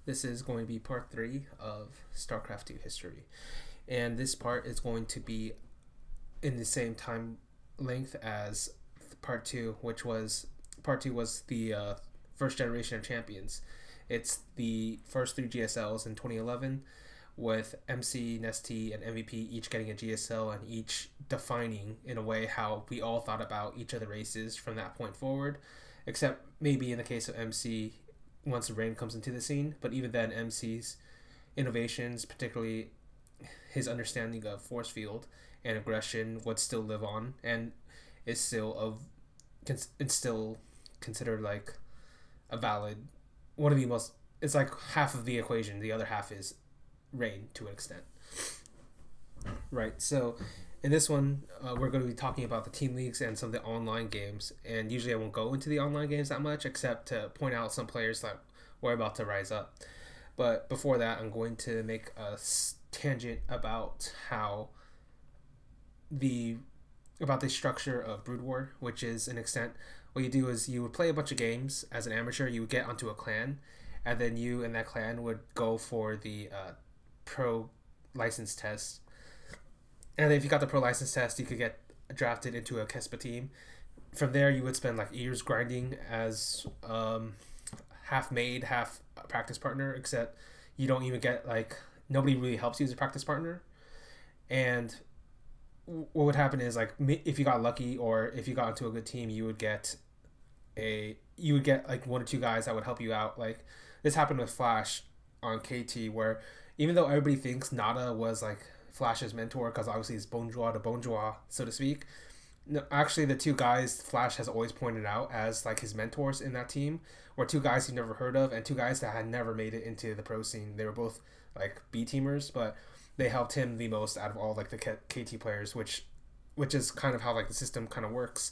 This is going to be part 3 of StarCraft 2 history. And this part is going to be in the same time length as part 2, which was part 2 was the first generation of champions. It's the first 3 GSLs in 2011 with MC, Nesty, and MVP each getting a GSL and each defining in a way how we all thought about each of the races from that point forward, except maybe in the case of MC once Rain comes into the scene. But even then, MC's innovations, particularly his understanding of force field and aggression, would still live on and is still it's still considered like a valid one of the most. It's like half of the equation. The other half is Rain to an extent. Right. So in this one, we're going to be talking about the team leagues and some of the online games. And usually I won't go into the online games that much, except to point out some players that were about to rise up. But before that, I'm going to make a tangent about how the structure of Brood War, which is an extent what you do is you would play a bunch of games as an amateur. You would get onto a clan, and then you and that clan would go for the pro license test. And then if you got the pro license test, you could get drafted into a Kespa team. From there, you would spend like years grinding as half maid, half practice partner, except you don't even get like nobody really helps you as a practice partner. And what would happen is like if you got lucky or if you got into a good team, you would get like 1 or 2 guys that would help you out. Like this happened with Flash on KT, where even though everybody thinks Nada was like Flash's mentor because obviously he's bonjour to bonjour, so to speak. No, actually, the 2 guys Flash has always pointed out as like his mentors in that team were 2 guys he'd never heard of and 2 guys that had never made it into the pro scene. They were both like B teamers, but they helped him the most out of all like the KT players, which is kind of how like the system kind of works.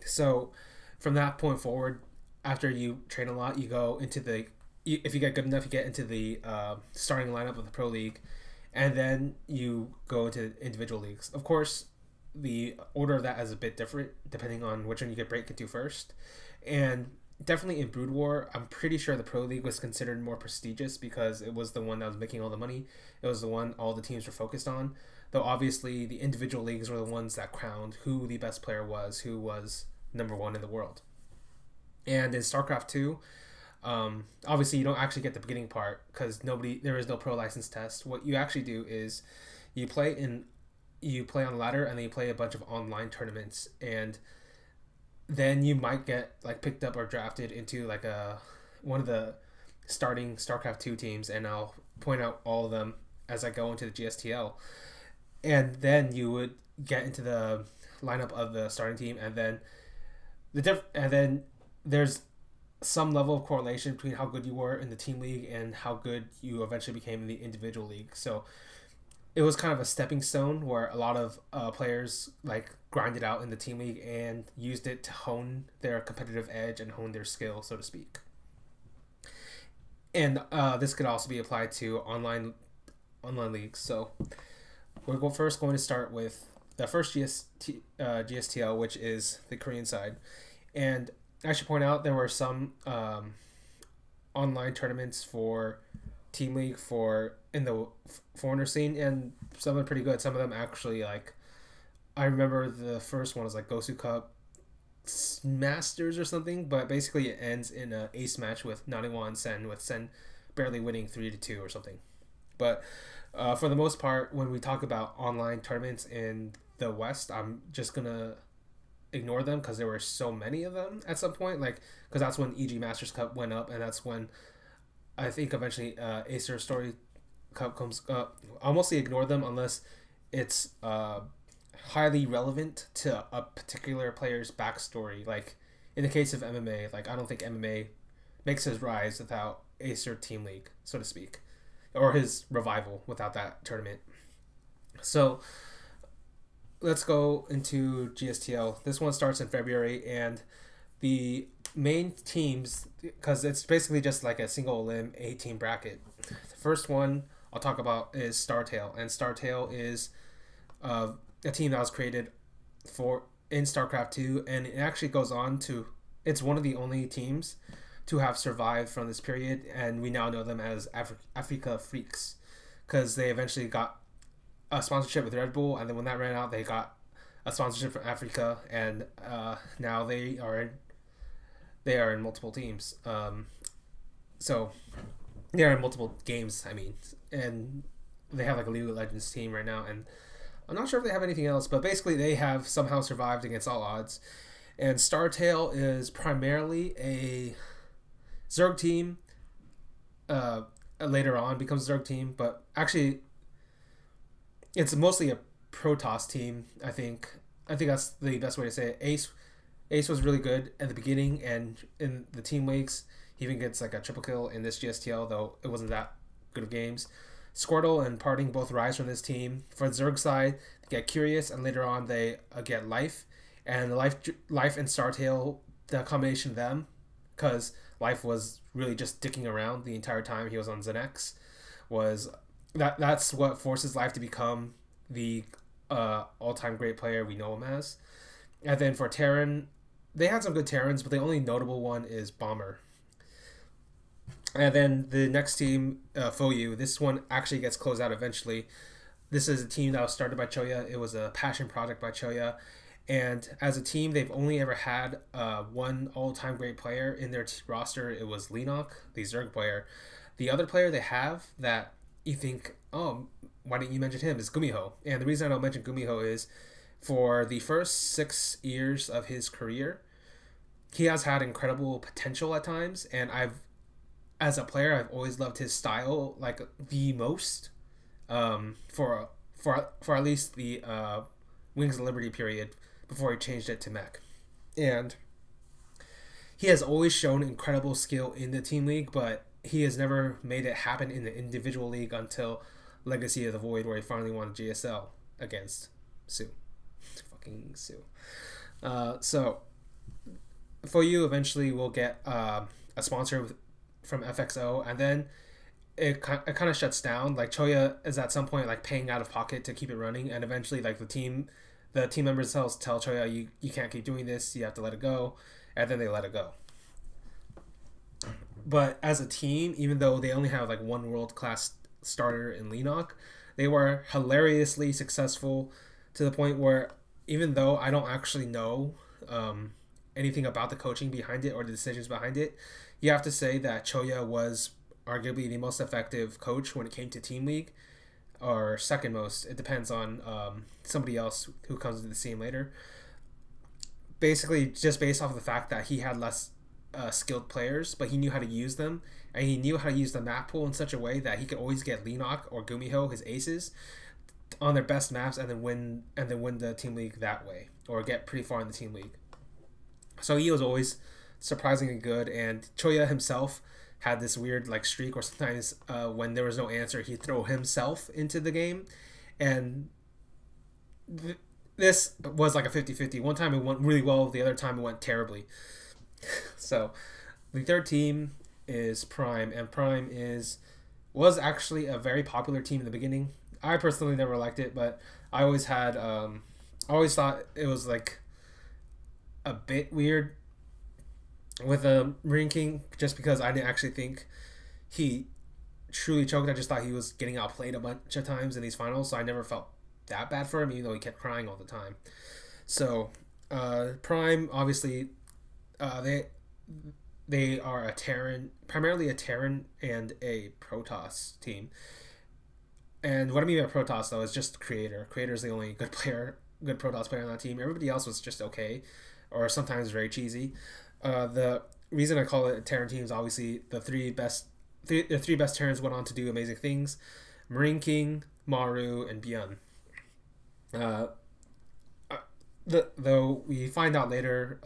So from that point forward, after you train a lot, you go into if you get good enough, you get into the starting lineup of the pro league, and then you go into individual leagues. Of course, the order of that is a bit different depending on which one you get break into first. And definitely in Brood War, I'm pretty sure the Pro League was considered more prestigious because it was the one that was making all the money. It was the one all the teams were focused on. Though obviously the individual leagues were the ones that crowned who the best player was, who was number 1 in the world. And in StarCraft 2, obviously you don't actually get the beginning part because there is no pro license test. What you actually do is you play on ladder, and then you play a bunch of online tournaments, and then you might get like picked up or drafted into like one of the starting StarCraft 2 teams, and I'll point out all of them as I go into the GSTL. And then you would get into the lineup of the starting team, and then there's some level of correlation between how good you were in the team league and how good you eventually became in the individual league. So it was kind of a stepping stone where a lot of players like grinded out in the team league and used it to hone their competitive edge and hone their skill, so to speak. And this could also be applied to online leagues. So we're first going to start with the first GSTL, which is the Korean side. And I should point out there were some online tournaments for Team League in the foreigner scene, and some of them pretty good. Some of them actually, like, I remember the first one was like Gosu Cup Masters or something, but basically it ends in an ace match with Naniwa and Sen, with Sen barely winning 3-2 or something. But for the most part, when we talk about online tournaments in the West, I'm just gonna ignore them because there were so many of them at some point, like because that's when EG Masters Cup went up, and that's when I think eventually Acer Story Cup comes up. I'll mostly ignore them unless it's highly relevant to a particular player's backstory. Like in the case of MMA, like I don't think MMA makes his rise without Acer Team League, so to speak, or his revival without that tournament. So let's go into GSTL. This one starts in February, and the main teams, because it's basically just like a single limb 8-team bracket. The first one I'll talk about is StarTale, and StarTale is a team that was created in StarCraft 2, and it actually goes on to, it's one of the only teams to have survived from this period, and we now know them as Africa Freaks, because they eventually got a sponsorship with Red Bull, and then when that ran out, they got a sponsorship from Africa, and now they are in multiple teams. So they are in multiple games, I mean, and they have like a League of Legends team right now, and I'm not sure if they have anything else, but basically they have somehow survived against all odds. And Startail is primarily a Zerg team. Later on becomes a Zerg team, but actually it's mostly a Protoss team. I think that's the best way to say it. Ace was really good at the beginning, and in the team weeks, he even gets like a triple kill in this GSTL, though it wasn't that good of games. Squirtle and Parting both rise from this team. For the Zerg side, they get Curious, and later on they get Life. And Life and Startail, the combination of them, because Life was really just dicking around the entire time he was on Zenex, was that's what forces Life to become the all-time great player we know him as. And then for Terran, they had some good Terrans, but the only notable one is Bomber. And then the next team, Foyu, this one actually gets closed out eventually. This is a team that was started by Choya. It was a passion project by Choya. And as a team, they've only ever had one all-time great player in their roster. It was Lenok, the Zerg player. The other player they have that you think, oh, why didn't you mention him, is Gumiho. And the reason I don't mention Gumiho is for the first 6 years of his career, he has had incredible potential at times. And as a player, I've always loved his style like the most for at least the Wings of Liberty period before he changed it to mech. And he has always shown incredible skill in the team league, but he has never made it happen in the individual league until Legacy of the Void, where he finally won GSL against Sue. Fucking Sue. So for you, eventually we'll get a sponsor from FXO, and then it kind of shuts down. Like Choya is at some point like paying out of pocket to keep it running, and eventually like the team members tell Choya, you can't keep doing this, you have to let it go, and then they let it go. But as a team, even though they only have like one world-class starter in Lenok, they were hilariously successful to the point where even though I don't actually know anything about the coaching behind it or the decisions behind it, you have to say that Choya was arguably the most effective coach when it came to Team League, or second most. It depends on somebody else who comes into the scene later. Basically, just based off of the fact that he had less skilled players, but he knew how to use them, and he knew how to use the map pool in such a way that he could always get Lenok or Gumiho, his aces, on their best maps, and then win the Team League that way, or get pretty far in the Team League. So he was always surprisingly good, and Choya himself had this weird like streak where sometimes when there was no answer, he'd throw himself into the game, and this was like a 50-50. One time it went really well, the other time it went terribly. So the third team is Prime, and Prime was actually a very popular team in the beginning. I personally never liked it, but I always thought it was like a bit weird with ranking, just because I didn't actually think he truly choked. I just thought he was getting outplayed a bunch of times in these finals, so I never felt that bad for him, even though he kept crying all the time. So Prime, obviously, they are a Terran, primarily a Terran and a Protoss team. And what I mean by Protoss, though, is just Creator. Creator is the only good Protoss player on that team. Everybody else was just okay, or sometimes very cheesy. The reason I call it a Terran team is obviously the three best Terrans went on to do amazing things: Marine King, Maru, and Byun. Though we find out later,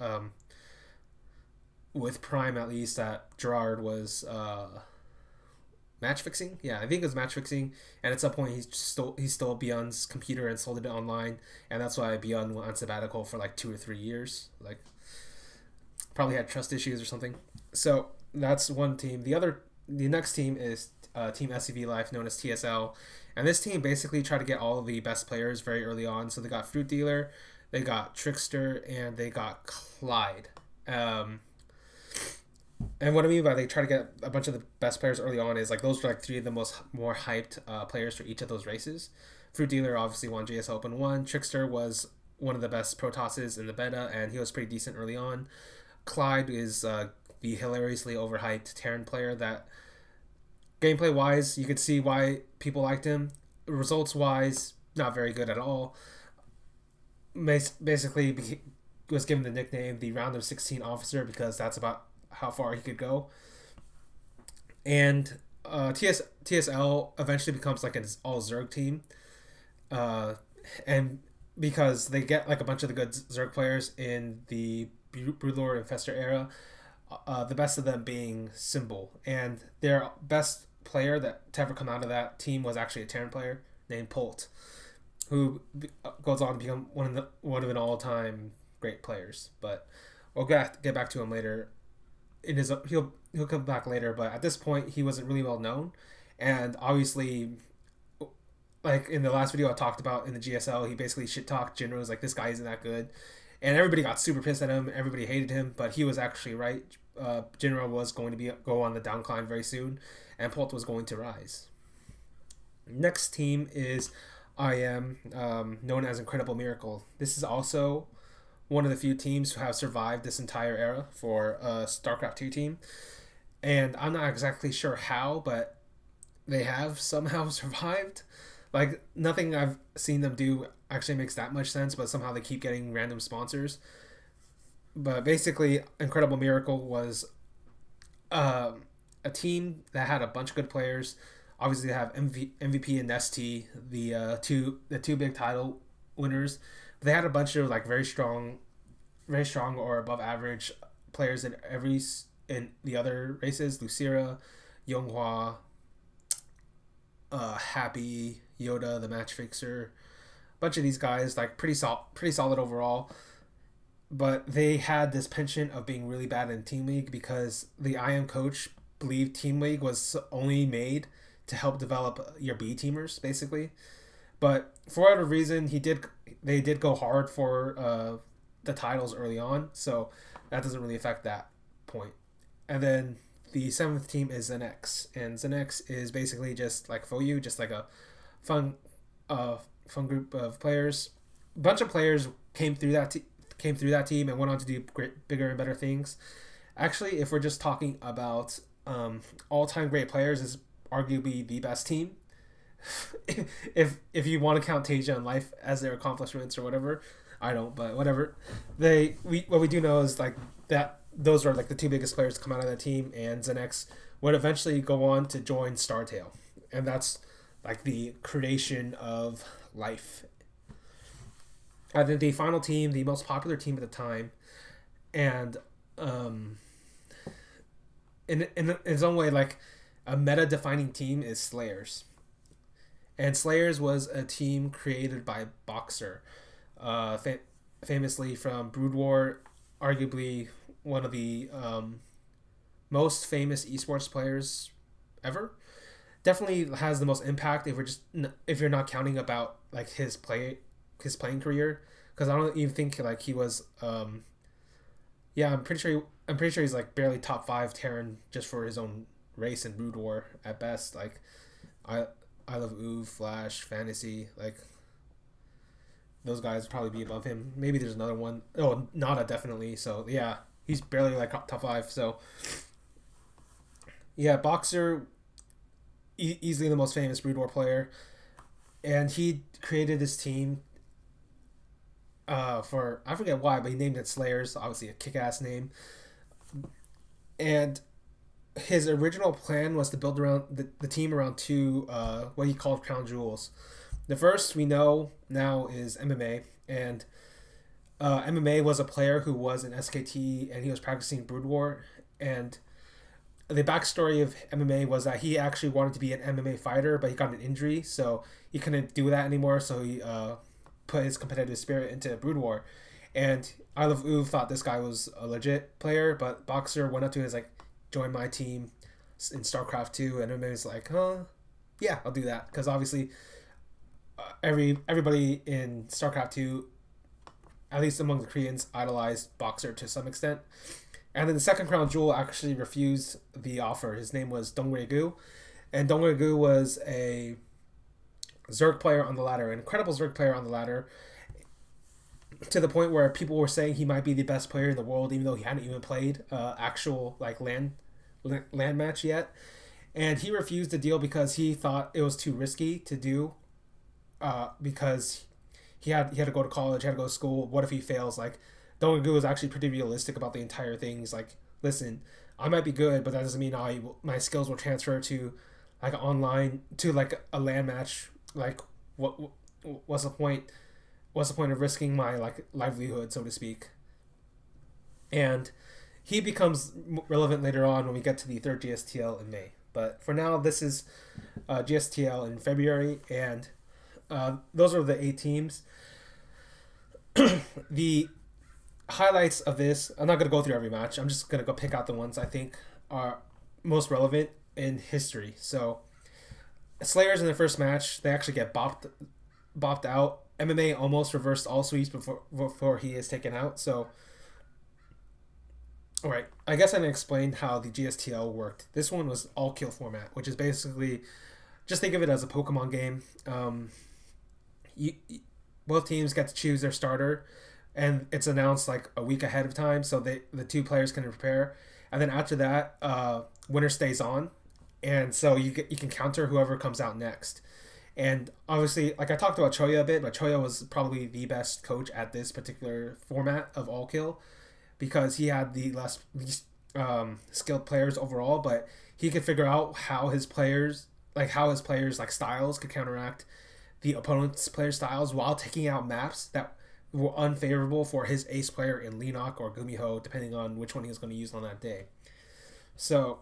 with Prime at least, that Gerard was match fixing. Yeah, I think it was match fixing, and at some point he stole Byun's computer and sold it online, and that's why Byun went on sabbatical for like 2 or 3 years. Like, probably had trust issues or something. So that's one team. The next team is Team SCV Life, known as TSL, and this team basically tried to get all of the best players very early on. So they got Fruit Dealer, they got Trickster, and they got Clyde. And what I mean by they try to get a bunch of the best players early on is like those were like three of the more hyped players for each of those races. Fruit Dealer obviously won GSL Open 1. Trickster was one of the best Protosses in the beta, and he was pretty decent early on. Clyde is the hilariously overhyped Terran player that gameplay wise, you could see why people liked him. Results wise, not very good at all. Basically, was given the nickname the Round of 16 Officer because that's about how far he could go. And TSL eventually becomes like an all Zerg team. And because they get like a bunch of the good Zerg players in the Broodlord Infestor era, the best of them being Symbol. And their best player to ever come out of that team was actually a Terran player named Polt, who goes on to become one of an all-time great players. But we'll get back to him later. He'll come back later, but at this point he wasn't really well known, and obviously, like in the last video I talked about in the GSL, he basically shit talked Jinro. Was like, this guy isn't that good, and everybody got super pissed at him. Everybody hated him, but he was actually right. Jinro was going to go on the downcline very soon, and Polt was going to rise. Next team is IM, known as Incredible Miracle. This is also one of the few teams who have survived this entire era for a StarCraft 2 team. And I'm not exactly sure how, but they have somehow survived. Like, nothing I've seen them do actually makes that much sense, but somehow they keep getting random sponsors. But basically, Incredible Miracle was a team that had a bunch of good players. Obviously, they have MVP and ST, the two big title winners. But they had a bunch of like very strong or above average players in the other races. Lucira, Yonghua, Happy, Yoda, the match fixer. A bunch of these guys like pretty solid overall. But they had this penchant of being really bad in Team League because the IM coach believed Team League was only made to help develop your B teamers, basically. But for whatever reason, they did go hard for the titles early on, so that doesn't really affect that point. And then the 7th team is ZenX, and ZenX is basically just like FOU, just like a fun group of players. A bunch of players came through that team and went on to do bigger and better things. Actually, if we're just talking about all-time great players, is arguably the best team. if you want to count Tasia and Life as their accomplishments or whatever, I don't, but whatever. What we do know is like that those are like the two biggest players to come out of that team, and ZenX would eventually go on to join StarTale, and that's like the creation of Life. I think the final team, the most popular team at the time, and in its own way, like a meta-defining team is Slayers. And Slayers was a team created by Boxer, famously from Brood War, arguably one of the most famous esports players ever. Definitely has the most impact if you're not counting about like his playing career, because I don't even think like he was. I'm pretty sure he's like barely top 5 Terran just for his own race in Brood War at best. Like I love Uv, Flash, Fantasy, like those guys would probably be above him. Maybe there's another one. Oh, Nada definitely. So yeah, he's barely like top 5. So yeah, Boxer, easily the most famous Brood War player, and he created this team. For I forget why, but he named it Slayers. Obviously, a kick-ass name. And his original plan was to build around the team around two what he called crown jewels. The first we know now is MMA, and MMA was a player who was in SKT and he was practicing Brood War. And the backstory of MMA was that he actually wanted to be an MMA fighter, but he got an injury, so he couldn't do that anymore. So he put his competitive spirit into Brood War. And I Love Uv thought this guy was a legit player, but Boxer went up to his like, join my team in StarCraft 2, and MMA was like, yeah, I'll do that, because obviously everybody in StarCraft 2, at least among the Koreans, idolized Boxer to some extent. And then the second crown jewel actually refused the offer. His name was Dongwei-gu, and Dongwei-gu was a Zerg player on the ladder, an incredible Zerg player on the ladder, to the point where people were saying he might be the best player in the world, even though he hadn't even played actual like land match yet. And he refused the deal because he thought it was too risky to do, because he had to go to college, he had to go to school. What if he fails? Like, Dongwei-gu was actually pretty realistic about the entire thing. He's like, listen, I might be good, but that doesn't mean my skills will transfer to like online, to like a land match. Like, what's the point? What's the point of risking my like livelihood, so to speak? And he becomes relevant later on when we get to the third GSTL in May. But for now, this is GSTL in February, and those are the 8 teams. The highlights of this, I'm not going to go through every match. I'm just going to go pick out the ones I think are most relevant in history. So, Slayers in the first match, they actually get bopped out. MMA almost reversed all sweeps before he is taken out. So, all right, I guess I didn't explain how the GSTL worked. This one was all kill format, which is basically, just think of it as a Pokemon game. Both teams get to choose their starter, and it's announced like a week ahead of time, so the 2 players can prepare. And then after that, winner stays on, and so you can counter whoever comes out next. And obviously, like I talked about Choya a bit, but Choya was probably the best coach at this particular format of all kill, because he had the least skilled players overall, but he could figure out how his players like styles could counteract the opponent's player styles while taking out maps that were unfavorable for his ace player in Leenock or Gumiho, depending on which one he was going to use on that day. So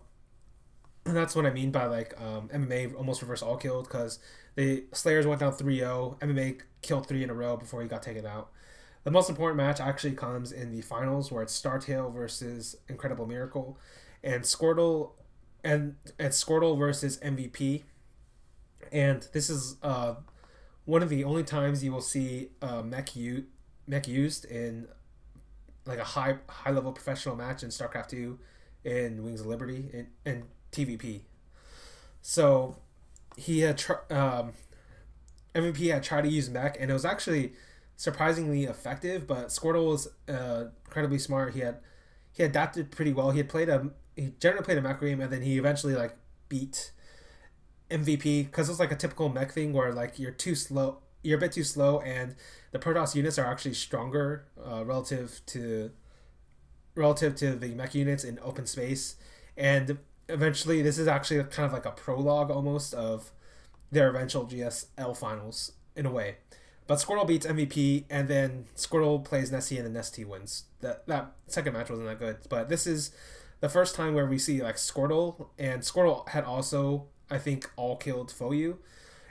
that's what I mean by like MMA almost reverse all killed, because the Slayers went down 3-0. MMA killed 3 in a row before he got taken out. The most important match actually comes in the finals, where it's Startail versus Incredible Miracle, and Squirtle versus MVP. And this is one of the only times you will see mech used in like a high level professional match in StarCraft 2, in Wings of Liberty, in TVP. So he had MVP had tried to use mech, and it was actually surprisingly effective. But Squirtle was incredibly smart. He adapted pretty well. He generally played a mech game, and then he eventually like beat MVP, because it's like a typical mech thing where like you're a bit too slow, and the Protoss units are actually stronger relative to the mech units in open space. And eventually, this is actually kind of like a prologue almost of their eventual GSL finals in a way. But Squirtle beats MVP, and then Squirtle plays Nessie, and then Nessie wins. That second match wasn't that good, but this is the first time where we see like Squirtle, and Squirtle had also, I think, all killed Foyu,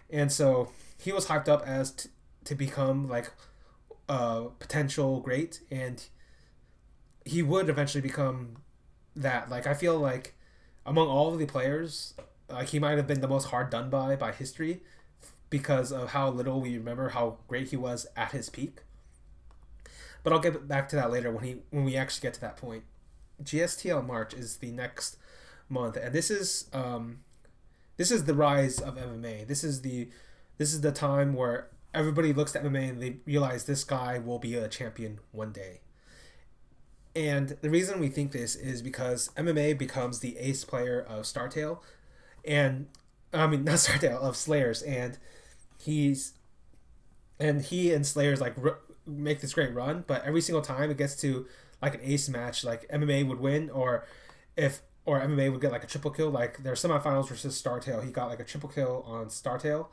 and so he was hyped up as to become like a potential great, and he would eventually become that. Like, I feel like among all of the players, like he might have been the most hard done by history, because of how little we remember how great he was at his peak. But I'll get back to that later when we actually get to that point. GSTL March is the next month, and this is the rise of MMA. This is the time where everybody looks at MMA and they realize this guy will be a champion one day. And the reason we think this is because MMA becomes the ace player of Startail, and I mean not Startail, of Slayers, and he and Slayers like make this great run, but every single time it gets to like an ace match, like MMA would win, or MMA would get like a triple kill. Like their semifinals versus Startail, he got like a triple kill on Startail.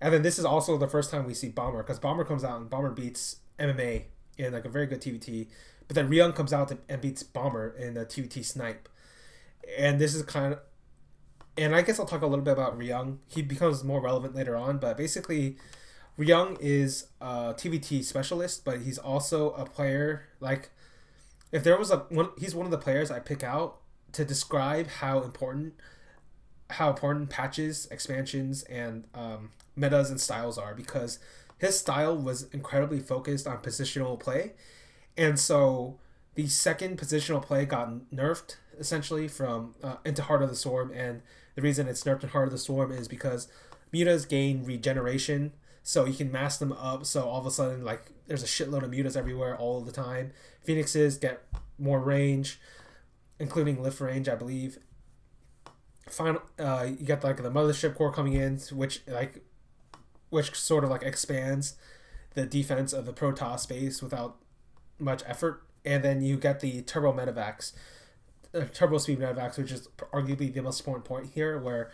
And then this is also the first time we see Bomber, because Bomber comes out and Bomber beats MMA in like a very good TVT, but then Ryung comes out and beats Bomber in the TVT Snipe. And this is and I guess I'll talk a little bit about Ryung. He becomes more relevant later on, but basically Ryung is a TVT specialist, but he's also a player. Like, if there was he's one of the players I pick out to describe how important patches, expansions, and metas and styles are, because his style was incredibly focused on positional play, and so The second positional play got nerfed essentially from into Heart of the Storm, and the reason it's nerfed in Heart of the Storm is because mutas gain regeneration, so you can mask them up. So all of a sudden, like there's a shitload of mutas everywhere all the time. Phoenixes get more range, including lift range, I believe. Final, you get like the Mothership Core coming in, which sort of like expands the defense of the Protoss space without much effort. And then you get the Turbo Medivacs, Turbo Speed Medivacs, which is arguably the most important point here, where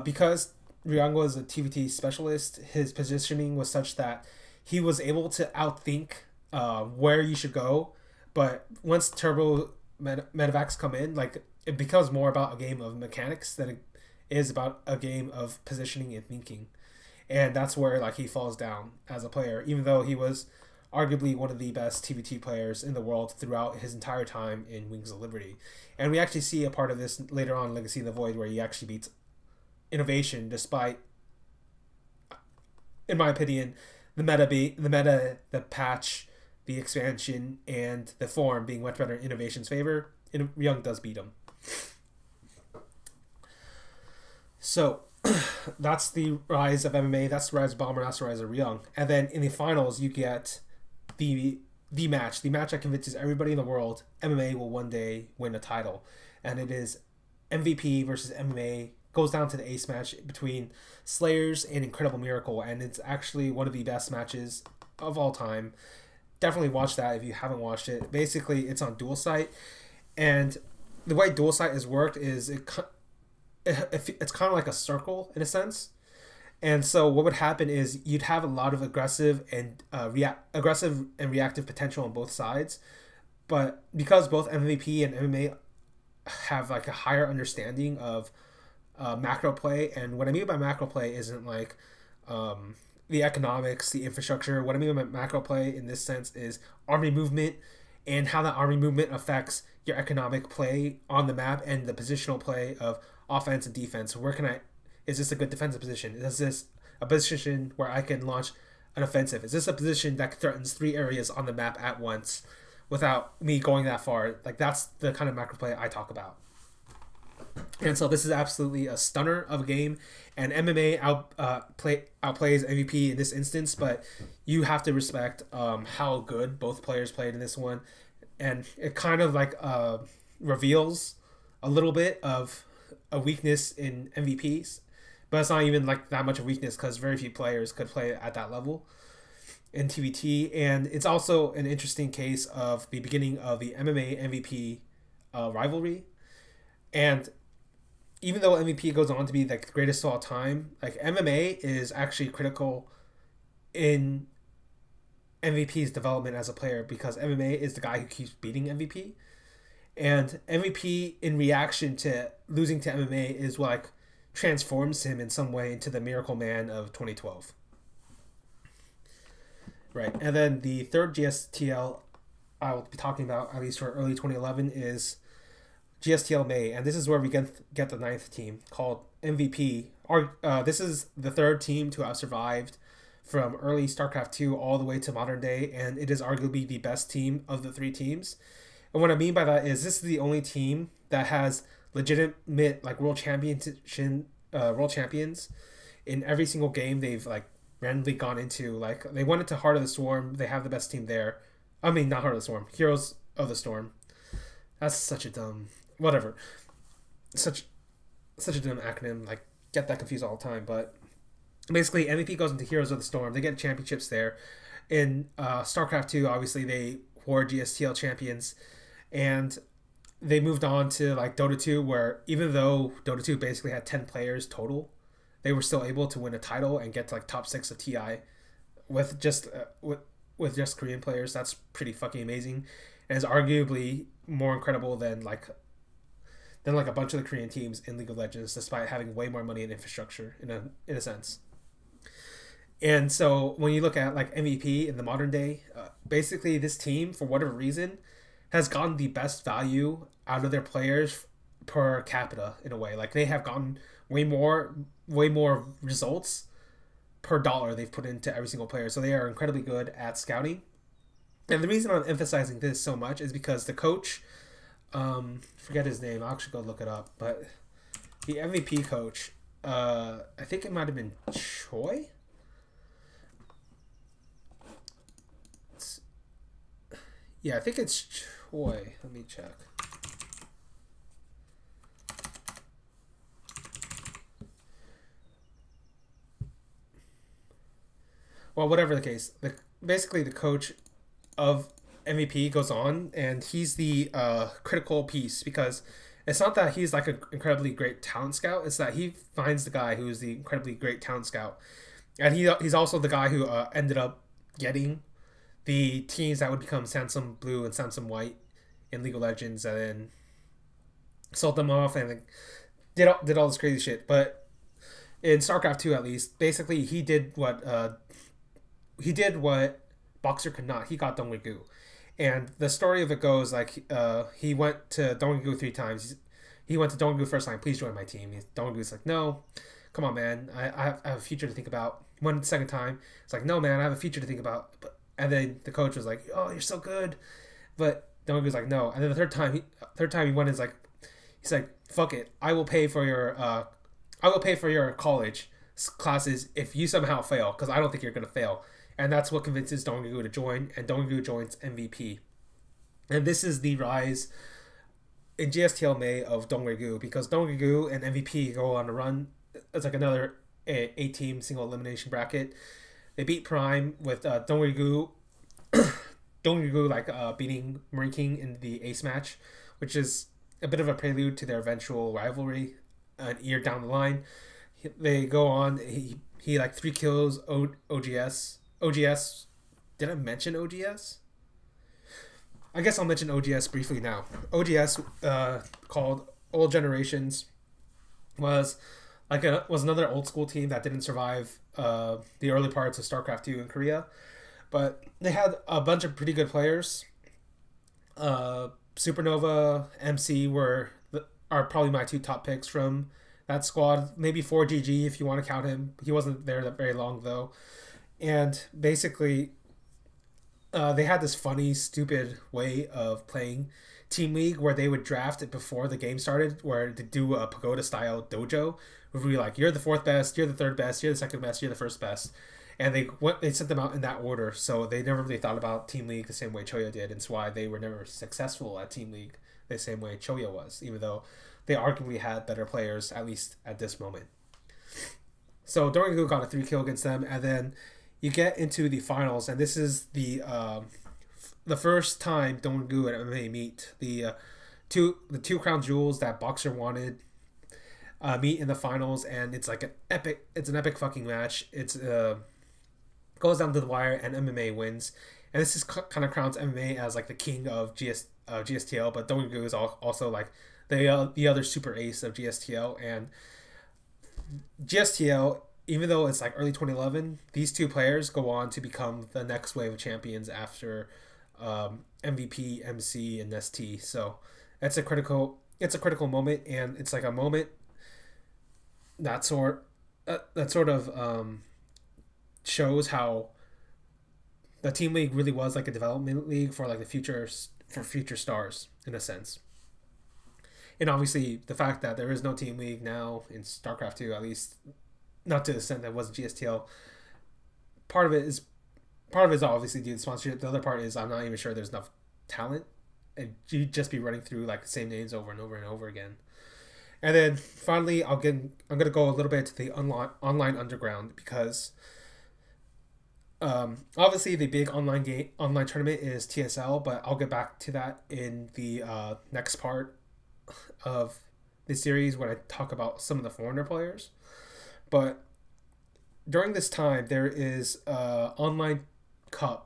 because Ryung was a TVT specialist, his positioning was such that he was able to outthink where you should go. But once Turbo Medivacs come in, like it becomes more about a game of mechanics than it is about a game of positioning and thinking. And that's where like he falls down as a player, even though he was arguably one of the best TVT players in the world throughout his entire time in Wings of Liberty. And we actually see a part of this later on in Legacy of the Void, where he actually beats Innovation despite, in my opinion, the patch, the expansion, and the form being much better in Innovation's favor. Ryung does beat him. So that's the rise of MMA, that's the rise of Bomber, that's the rise of Ryung. And then in the finals, you get the match that convinces everybody in the world MMA will one day win a title. And it is MVP versus MMA. Goes down to the ace match between Slayers and Incredible Miracle, and it's actually one of the best matches of all time. Definitely watch that if you haven't watched it. Basically, it's on Dual Sight, and the way Dual Sight is worked is it's kind of like a circle in a sense. And so what would happen is you'd have a lot of aggressive and reactive potential on both sides, but because both MVP and MMA have like a higher understanding of macro play, and what I mean by macro play isn't like the economics, the infrastructure. What I mean by macro play in this sense is army movement and how that army movement affects your economic play on the map and the positional play of offense and defense. Is this a good defensive position? Is this a position where I can launch an offensive? Is this a position that threatens 3 areas on the map at once without me going that far? Like that's the kind of macro play I talk about. And so this is absolutely a stunner of a game, and MMA outplays MVP in this instance, but you have to respect how good both players played in this one, and it kind of like reveals a little bit of a weakness in MVPs, but it's not even like that much of weakness because very few players could play at that level in TVT, and it's also an interesting case of the beginning of the MMA MVP rivalry. And even though MVP goes on to be like the greatest of all time, like MMA is actually critical in MVP's development as a player, because MMA is the guy who keeps beating MVP, and MVP in reaction to losing to MMA is what like transforms him in some way into the Miracle Man of 2012. Right, and then the third GSTL I will be talking about, at least for early 2011, is GSTL May, and this is where we get the 9th team called MVP. This is the 3rd team to have survived from early StarCraft 2 all the way to modern day, and it is arguably the best team of the 3 teams. And what I mean by that is this is the only team that has legitimate like world champions in every single game they've like randomly gone into. Like they went into Heart of the Storm, they have the best team there. I mean, not Heart of the Storm, Heroes of the Storm. That's such a dumb such a dumb acronym. Like get that confused all the time. But basically, MVP goes into Heroes of the Storm. They get championships there. In StarCraft 2, obviously they were GSTL champions, and they moved on to like Dota 2, where even though Dota 2 basically had 10 players total, they were still able to win a title and get to like top 6 of TI with just Korean players. That's pretty fucking amazing, and is arguably more incredible than like a bunch of the Korean teams in League of Legends, despite having way more money and infrastructure in a sense. And so when you look at like MVP in the modern day, basically this team, for whatever reason, has gotten the best value out of their players per capita in a way. Like they have gotten way more results per dollar they've put into every single player. So they are incredibly good at scouting. And the reason I'm emphasizing this so much is because the coach, forget his name, I'll actually go look it up, but the MVP coach, I think it might have been Choi. Yeah, I think it's Choi. Let me check. Well, whatever the case, basically the coach of MVP goes on, and he's the critical piece because it's not that he's like an incredibly great talent scout. It's that he finds the guy who is the incredibly great talent scout, and he's also the guy who ended up getting the teams that would become Samsung Blue and Samsung White in League of Legends, and then sold them off and did all this crazy shit. But in StarCraft 2, at least, basically he did what Boxer could not. He got Dongwei. And the story of it goes like he went to Dongwei 3 times. He went to Dongwei first time, please join my team. Dongwei's like, no, come on, man. I have a future to think about. One second time, it's like, no, man, I have a future to think about. And then the coach was like, oh, you're so good. But Dongwei was like, no. And then the third time he went, is like, he's like, fuck it. I will pay for your college classes if you somehow fail, because I don't think you're going to fail. And that's what convinces Dongwei to join, and Dongwei joins MVP. And this is the rise in GSTL May of Dongwei, because Dongwei and MVP go on a run. It's like another 8-team single elimination bracket. They beat Prime with Dongwei like beating Marine King in the ace match, which is a bit of a prelude to their eventual rivalry an year down the line. They go on. He like 3 kills OGS. OGS. Did I mention OGS? I guess I'll mention OGS briefly now. OGS, called Old Generations, was another old school team that didn't survive the early parts of StarCraft 2 in Korea, but they had a bunch of pretty good players. Supernova, MC are probably my 2 top picks from that squad. Maybe 4GG if you want to count him. He wasn't there that very long though. And basically, they had this funny, stupid way of playing Team League where they would draft it before the game started, where they do a pagoda-style dojo, where we like, you're the 4th best, you're the 3rd best, you're the 2nd best, you're the 1st best. And they sent them out in that order, so they never really thought about Team League the same way Choya did, and it's why they were never successful at Team League the same way Choya was, even though they arguably had better players, at least at this moment. So Dongwei got a 3 kill against them, and then you get into the finals, and this is the first time Dongwei and MMA meet. The two crown jewels that Boxer wanted meet in the finals, and it's like an epic fucking match. It's goes down to the wire, and MMA wins. And this is kind of crowns MMA as like the king of GSTL, but Dongwei is also like the other super ace of GSTL. And GSTL, even though it's like early 2011, these 2 players go on to become the next wave of champions after MVP, MC, and ST. So it's a critical moment, and it's like a moment that sort of shows how the Team League really was like a development league for like the future stars in a sense. And obviously the fact that there is no Team League now in StarCraft 2, at least not to the extent that was GSTL, part of it is obviously due to sponsorship. The other part is I'm not even sure there's enough talent, and you'd just be running through like the same names over and over and over again. And then finally, I'm gonna go a little bit to the online underground, because obviously the big online tournament is TSL, but I'll get back to that in the next part of the series when I talk about some of the foreigner players. But during this time, there is online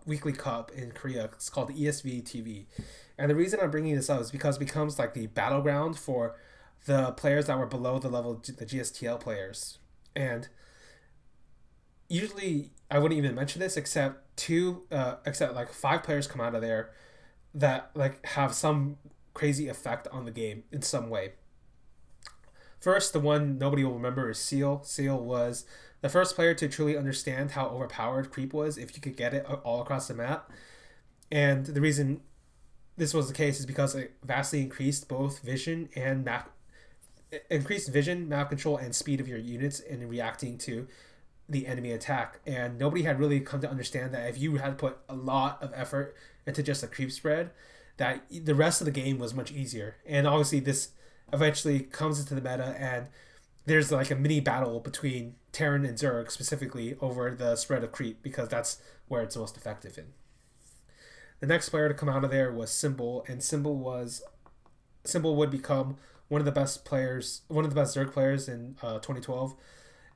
weekly cup in Korea. It's called the ESVTV. And the reason I'm bringing this up is because it becomes like the battleground for the players that were below the level of the GSTL players. And usually I wouldn't even mention this except like 5 players come out of there that like have some crazy effect on the game in some way. First, the one nobody will remember is Seal. Seal was the first player to truly understand how overpowered creep was if you could get it all across the map. And the reason this was the case is because it vastly increased both map control, and speed of your units in reacting to the enemy attack. And nobody had really come to understand that if you had put a lot of effort into just a creep spread, that the rest of the game was much easier. And obviously this eventually comes into the meta, and there's like a mini battle between Terran and Zerg specifically over the spread of creep, because that's where it's most effective in. The next player to come out of there was Symbol, and Symbol would become one of the best Zerg players in 2012.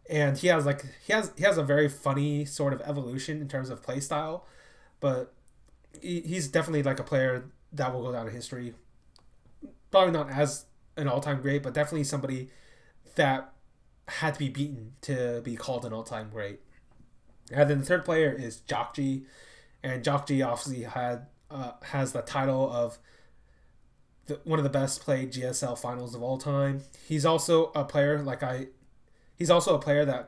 And he has a very funny sort of evolution in terms of play style, but he's definitely like a player that will go down in history. Probably not as an all-time great, but definitely somebody that had to be beaten to be called an all-time great. And then the third player is Jokji, and Jokji obviously has the title of one of the best played GSL finals of all time. He's also a player that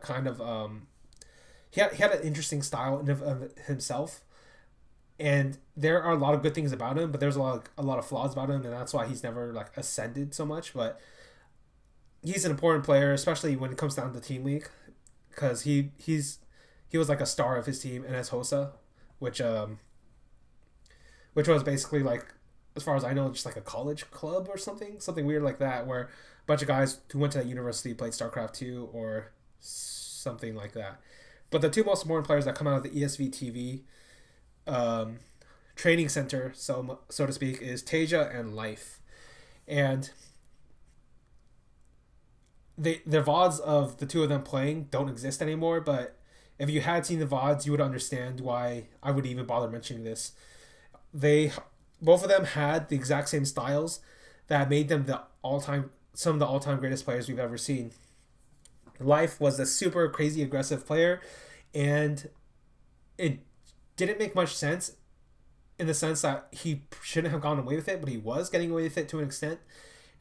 kind of he had an interesting style of himself, and there are a lot of good things about him, but there's a lot of flaws about him, and that's why he's never like ascended so much. But he's an important player, especially when it comes down to Team League, because he was like a star of his team, NS Hosa, which was basically like, as far as I know, just like a college club or something weird like that, where a bunch of guys who went to that university played StarCraft 2 or something like that. But the two most important players that come out of the ESVTV training center, so to speak, is Tasia and Life. And the VODs of the two of them playing don't exist anymore, but if you had seen the VODs, you would understand why I would even bother mentioning this. Both of them had the exact same styles that made them some of the all-time greatest players we've ever seen. Life was a super crazy aggressive player, and it didn't make much sense in the sense that he shouldn't have gone away with it, but he was getting away with it to an extent.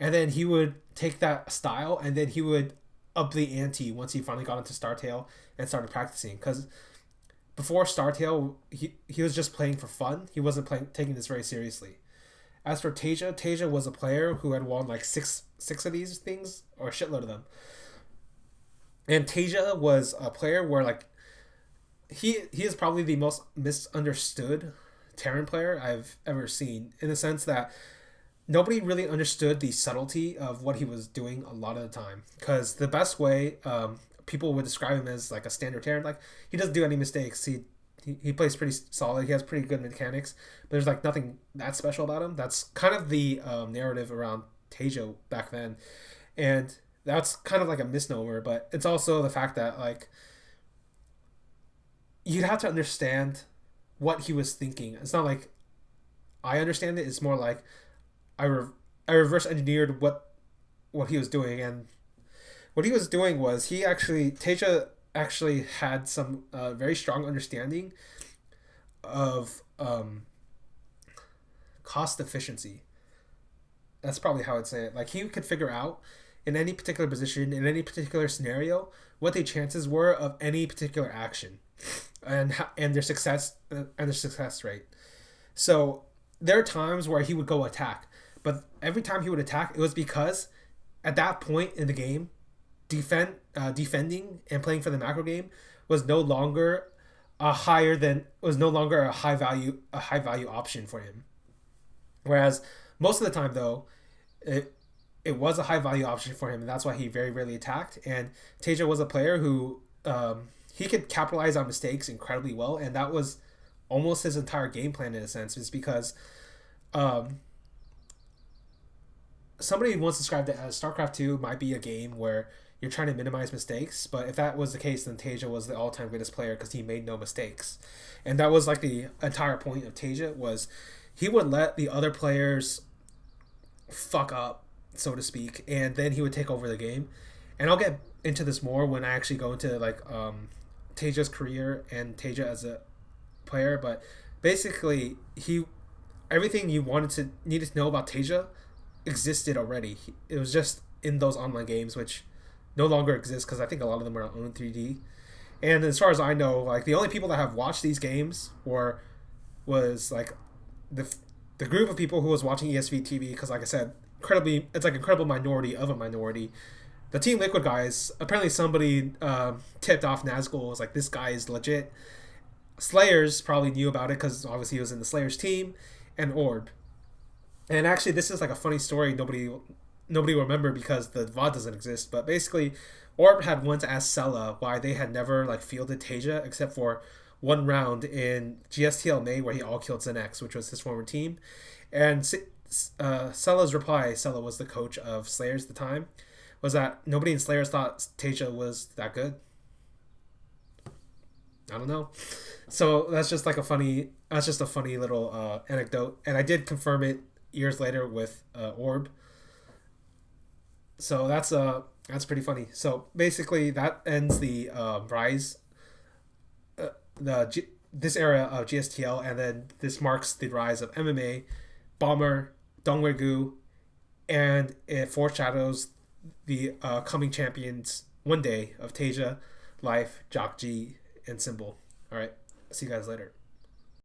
And then he would take that style, and then he would up the ante once he finally got into StarTale and started practicing. Because before StarTale, he was just playing for fun. He wasn't taking this very seriously. As for Tasia was a player who had won like six of these things, or a shitload of them. And Tasia was a player where like he is probably the most misunderstood Terran player I've ever seen, in the sense that nobody really understood the subtlety of what he was doing a lot of the time. Because the best way people would describe him as like a standard Terran, like he doesn't do any mistakes. He plays pretty solid. He has pretty good mechanics, but there's like nothing that special about him. That's kind of the narrative around Tasia back then, and that's kind of like a misnomer. But it's also the fact that like you'd have to understand what he was thinking. It's not like I understand it. It's more like I reverse engineered what he was doing, and what he was doing was Tasia actually had some very strong understanding of cost efficiency. That's probably how I'd say it. Like he could figure out in any particular position, in any particular scenario, what the chances were of any particular action, and their success rate. So there are times where he would go attack, but every time he would attack, it was because at that point in the game, defending and playing for the macro game was no longer a high value option for him. Whereas most of the time though, it was a high value option for him, and that's why he very rarely attacked. And Tasia was a player who he could capitalize on mistakes incredibly well, and that was almost his entire game plan in a sense, is because somebody once described it as StarCraft 2 might be a game where you're trying to minimize mistakes, but if that was the case, then Tasia was the all-time greatest player because he made no mistakes. And that was like the entire point of Tasia, was he would let the other players fuck up, so to speak, and then he would take over the game. And I'll get into this more when I actually go into like Tasia's career and Tasia as a player, but basically everything you needed to know about Tasia existed already. It was just in those online games, which no longer exist because I think a lot of them are on 3D. And as far as I know, like the only people that have watched these games was like the the group of people who was watching ESVTV, because like I said, it's like incredible minority of a minority. The Team Liquid guys, apparently somebody tipped off Nazgul, was like, this guy is legit. Slayers probably knew about it because obviously he was in the Slayers team, and Orb. And actually, this is like a funny story. Nobody will remember because the VOD doesn't exist. But basically, Orb had once asked Sella why they had never like fielded Tasia except for one round in GSTL May where he all killed Zenex, which was his former team. And Sella's reply, Sella was the coach of Slayers at the time, was that nobody in Slayers thought Tasia was that good. I don't know. So that's just a funny little anecdote, and I did confirm it years later with Orb. So that's pretty funny. So basically, that ends the rise, this era of GSTL, and then this marks the rise of MMA, Bomber, Dongwegu, and it foreshadows the coming champions one day of Tasia, Life, Jock G, and Symbol. All right, see you guys later.